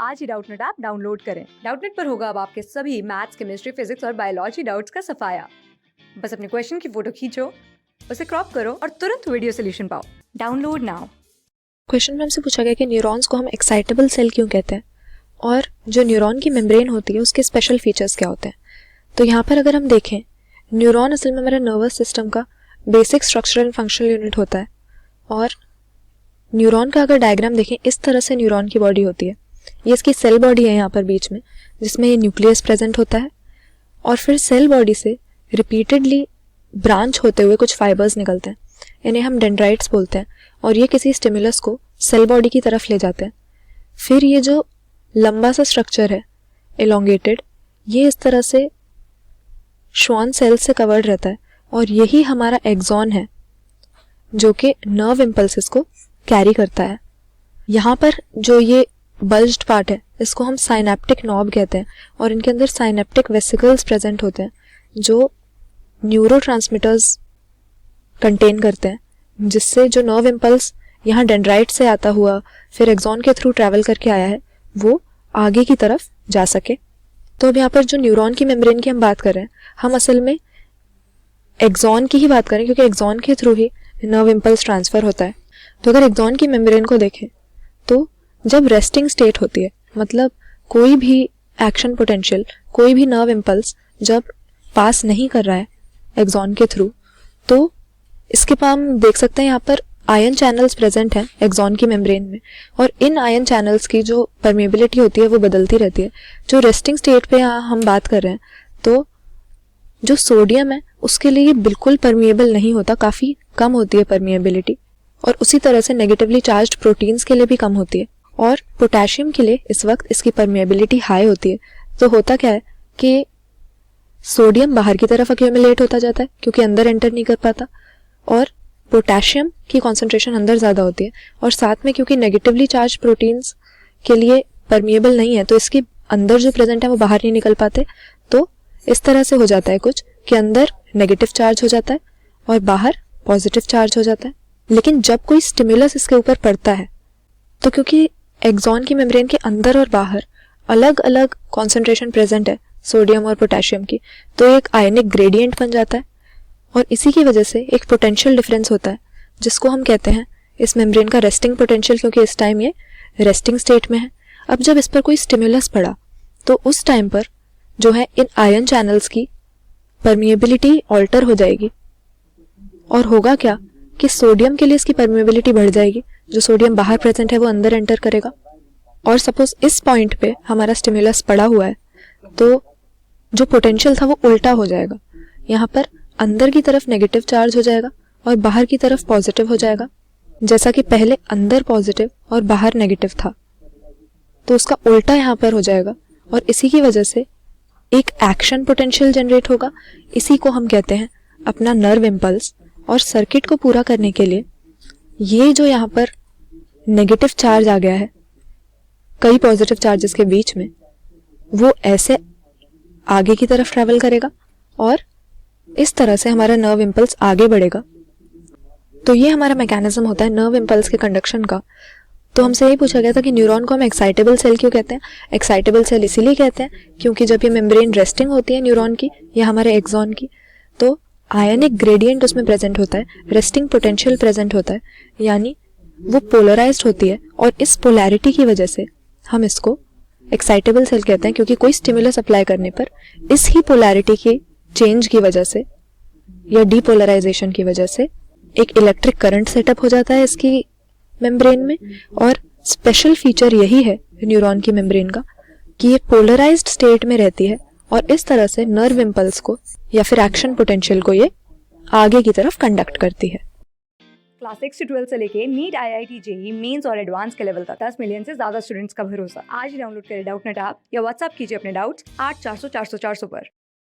आज ही Doubtnut app download करें। Doubtnut पर होगा अब आपके सभी मैथ्स, केमिस्ट्री, फिजिक्स और बायोलॉजी डाउट्स का सफाया। बस अपने क्वेश्चन की फोटो खींचो, उसे क्रॉप करो और तुरंत वीडियो सोल्यूशन पाओ। Download now. क्वेश्चन में हमसे पूछा गया कि न्यूरॉन्स को हम एक्साइटेबल सेल क्यों कहते हैं और जो न्यूरॉन की मेम्ब्रेन होती है उसके स्पेशल फीचर्स क्या होते हैं। तो यहाँ पर अगर हम देखें, न्यूरॉन असल में हमारे नर्वस सिस्टम का basic structural and functional unit होता है। और न्यूरॉन का अगर डायग्राम देखें, इस तरह से न्यूरॉन की बॉडी होती है। ये इसकी सेल बॉडी है यहाँ पर बीच में, जिसमें ये न्यूक्लियस प्रेजेंट होता है और फिर सेल बॉडी से रिपीटेडली ब्रांच होते हुए कुछ फाइबर्स निकलते हैं। इन्हें हम डेंड्राइट्स बोलते हैं और ये किसी स्टिमुलस को सेल बॉडी की तरफ ले जाते हैं। फिर ये जो लंबा सा स्ट्रक्चर है एलोंगेटेड, ये इस तरह से श्वान सेल से कवर्ड रहता है और यही हमारा एक्सॉन है जो कि नर्व इम्पल्सेस को कैरी करता है। यहाँ पर जो ये बल्ज्ड पार्ट है इसको हम साइनेप्टिक नॉब कहते हैं और इनके अंदर साइनेप्टिक वेसिकल्स प्रेजेंट होते हैं जो न्यूरोट्रांसमिटर्स कंटेन करते हैं, जिससे जो नर्व इम्पल्स यहाँ डेंड्राइट से आता हुआ फिर एक्सॉन के थ्रू ट्रैवल करके आया है वो आगे की तरफ जा सके। तो अब यहाँ पर जो न्यूरॉन की मेम्ब्रेन की हम बात कर रहे हैं, हम असल में एक्सॉन की ही बात करें क्योंकि एक्सॉन के थ्रू ही नर्व इम्पल्स ट्रांसफर होता है। तो अगर एक्सॉन की मेम्ब्रेन को देखें तो जब रेस्टिंग स्टेट होती है, मतलब कोई भी एक्शन पोटेंशियल, कोई भी नर्व इम्पल्स जब पास नहीं कर रहा है एक्सॉन के थ्रू, तो इसके पास हम देख सकते हैं यहाँ पर आयन चैनल्स प्रेजेंट हैं एक्सॉन की मेम्ब्रेन में और इन आयन चैनल्स की जो परमेबिलिटी होती है वो बदलती रहती है। जो रेस्टिंग स्टेट पे यहाँ हम बात कर रहे हैं तो जो सोडियम है उसके लिए ये बिल्कुल परमिएबल नहीं होता, काफ़ी कम होती है परमिएबिलिटी, और उसी तरह से नेगेटिवली चार्ज्ड प्रोटीन्स के लिए भी कम होती है। और पोटेशियम के लिए इस वक्त इसकी परमिएबिलिटी हाई होती है। तो होता क्या है कि सोडियम बाहर की तरफ अक्यूमुलेट होता जाता है क्योंकि अंदर एंटर नहीं कर पाता, और पोटेशियम की कॉन्सेंट्रेशन अंदर ज़्यादा होती है और साथ में क्योंकि नेगेटिवली चार्ज प्रोटीन्स के लिए परमिएबल नहीं है तो इसके अंदर जो प्रेजेंट है वो बाहर नहीं निकल पाते। तो इस तरह से हो जाता है कुछ कि अंदर नेगेटिव चार्ज हो जाता है और बाहर पॉजिटिव चार्ज हो जाता है। लेकिन जब कोई स्टिमुलस इसके ऊपर पड़ता है तो क्योंकि एक्सॉन की मेम्ब्रेन के अंदर और बाहर अलग अलग कॉन्सेंट्रेशन प्रेजेंट है सोडियम और पोटेशियम की, तो एक आयनिक ग्रेडियंट बन जाता है और इसी की वजह से एक पोटेंशियल डिफरेंस होता है जिसको हम कहते हैं इस मेम्ब्रेन का रेस्टिंग पोटेंशियल, क्योंकि इस टाइम ये रेस्टिंग स्टेट में है। अब जब इस पर कोई स्टिमुलस पड़ा तो उस टाइम पर जो है इन आयन चैनल्स की परमिएबिलिटी ऑल्टर हो जाएगी और होगा क्या कि सोडियम के लिए इसकी परमिएबिलिटी बढ़ जाएगी, जो सोडियम बाहर प्रेजेंट है वो अंदर एंटर करेगा। और सपोज इस पॉइंट पे हमारा स्टिमुलस पड़ा हुआ है तो जो पोटेंशियल था वो उल्टा हो जाएगा, यहाँ पर अंदर की तरफ नेगेटिव चार्ज हो जाएगा और बाहर की तरफ पॉजिटिव हो जाएगा, जैसा कि पहले अंदर पॉजिटिव और बाहर नेगेटिव था। तो उसका उल्टा यहाँ पर हो जाएगा और इसी की वजह से एक एक्शन पोटेंशियल जनरेट होगा। इसी को हम कहते हैं अपना नर्व इम्पल्स। और सर्किट को पूरा करने के लिए ये जो यहाँ पर नेगेटिव चार्ज आ गया है कई पॉजिटिव चार्जेस के बीच में, वो ऐसे आगे की तरफ ट्रैवल करेगा और इस तरह से हमारा नर्व इम्पल्स आगे बढ़ेगा। तो ये हमारा मैकेनिज्म होता है नर्व इम्पल्स के कंडक्शन का। तो हमसे यही पूछा गया था कि न्यूरॉन को हम एक्साइटेबल सेल क्यों कहते हैं। एक्साइटेबल सेल इसीलिए कहते हैं क्योंकि जब ये मेम्ब्रेन रेस्टिंग होती है न्यूरॉन की या हमारे एक्सॉन की, तो आयनिक ग्रेडियंट उसमें प्रेजेंट होता है, रेस्टिंग पोटेंशियल प्रेजेंट होता है, यानी वो पोलराइज्ड होती है और इस पोलैरिटी की वजह से हम इसको एक्साइटेबल सेल कहते हैं, क्योंकि कोई स्टिमुलस अप्लाई करने पर इस ही पोलैरिटी की चेंज की वजह से या डीपोलराइजेशन की वजह से एक इलेक्ट्रिक करंट सेटअप हो जाता है इसकी मेम्ब्रेन में। और स्पेशल फीचर यही है न्यूरॉन की मेम्ब्रेन का कि ये पोलराइज्ड स्टेट में रहती है और इस तरह से नर्व इम्पल्स को या फिर एक्शन पोटेंशियल को ये आगे की तरफ कंडक्ट करती है। क्लास 6 से 12 से लेके नीट, IIT, जेईई मेंस और एडवांस के लेवल तक 10 मिलियन से ज्यादा स्टूडेंट्स का भरोसा। आज ही डाउनलोड करें डाउटनेट ऐप या व्हाट्सएप कीजिए अपने डाउट्स 8400 400 400 पर।